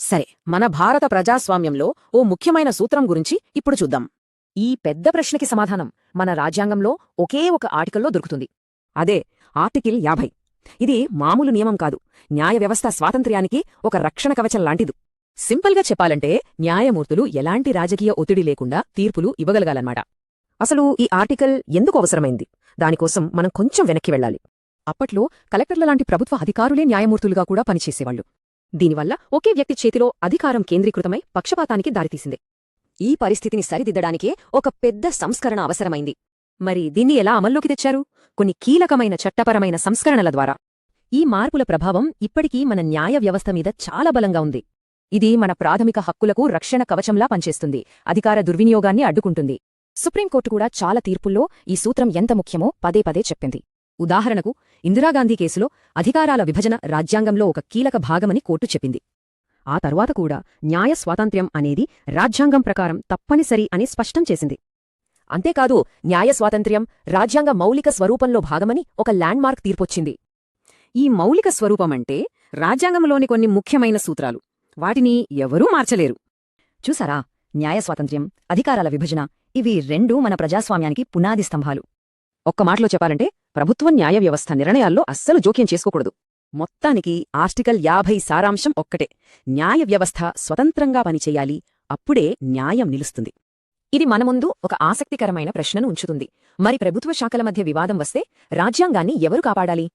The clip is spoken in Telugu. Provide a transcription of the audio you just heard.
సరే, మన భారత ప్రజాస్వామ్యంలో ఓ ముఖ్యమైన సూత్రం గురించి ఇప్పుడు చూద్దాం. ఈ పెద్ద ప్రశ్నకి సమాధానం మన రాజ్యాంగంలో ఒకే ఒక ఆర్టికల్లో దొరుకుతుంది. అదే ఆర్టికిల్ 50. ఇది మామూలు నియమం కాదు, న్యాయ వ్యవస్థ స్వాతంత్ర్యానికి ఒక రక్షణ కవచం లాంటిది. సింపుల్గా చెప్పాలంటే న్యాయమూర్తులు ఎలాంటి రాజకీయ ఒత్తిడి లేకుండా తీర్పులు ఇవ్వగలగాలన్నమాట. అసలు ఈ ఆర్టికల్ ఎందుకు అవసరమైంది? దానికోసం మనం కొంచెం వెనక్కి వెళ్ళాలి. అప్పట్లో కలెక్టర్ల లాంటి ప్రభుత్వ అధికారులే న్యాయమూర్తులుగా కూడా పనిచేసేవాళ్లు. దీనివల్ల ఒకే వ్యక్తి చేతిలో అధికారం కేంద్రీకృతమై పక్షపాతానికి దారితీసింది. ఈ పరిస్థితిని సరిదిద్దడానికే ఒక పెద్ద సంస్కరణ అవసరమైంది. మరి దీన్ని ఎలా అమల్లోకి తెచ్చారు? కొన్ని కీలకమైన చట్టపరమైన సంస్కరణల ద్వారా. ఈ మార్పుల ప్రభావం ఇప్పటికీ మన న్యాయ వ్యవస్థ మీద చాలా బలంగా ఉంది. ఇది మన ప్రాథమిక హక్కులకు రక్షణ కవచంలా పనిచేస్తుంది, అధికార దుర్వినియోగాన్ని అడ్డుకుంటుంది. సుప్రీంకోర్టు కూడా చాలా తీర్పుల్లో ఈ సూత్రం ఎంత ముఖ్యమో పదే పదే చెప్పింది. ఉదాహరణకు, ఇందిరాగాంధీ కేసులో అధికారాల విభజన రాజ్యాంగంలో ఒక కీలక భాగమని కోర్టు చెప్పింది. ఆ తర్వాత కూడా న్యాయ స్వాతంత్ర్యం అనేది రాజ్యాంగం ప్రకారం తప్పనిసరి అని స్పష్టం చేసింది. అంతేకాదు, న్యాయ స్వాతంత్ర్యం రాజ్యాంగ మౌలిక స్వరూపంలో భాగమని ఒక ల్యాండ్మార్క్ తీర్పొచ్చింది. ఈ మౌలిక స్వరూపమంటే రాజ్యాంగంలోని కొన్ని ముఖ్యమైన సూత్రాలు. వాటిని ఎవరూ మార్చలేరు. చూసారా, న్యాయ స్వాతంత్ర్యం, అధికారాల విభజన, ఇవి రెండూ మన ప్రజాస్వామ్యానికి పునాది స్తంభాలు. ఒక్క మాటలో చెప్పాలంటే ప్రభుత్వం న్యాయ వ్యవస్థ నిర్ణయాల్లో అస్సలు జోక్యం చేసుకోకూడదు. మొత్తానికి ఆర్టికల్ 50 సారాంశం ఒక్కటే: న్యాయ వ్యవస్థ స్వతంత్రంగా పనిచేయాలి, అప్పుడే న్యాయం నిలుస్తుంది. ఇది మన ముందు ఒక ఆసక్తికరమైన ప్రశ్నను ఉంచుతుంది. మరి ప్రభుత్వ శాఖల మధ్య వివాదం వస్తే రాజ్యాంగాన్ని ఎవరు కాపాడాలి?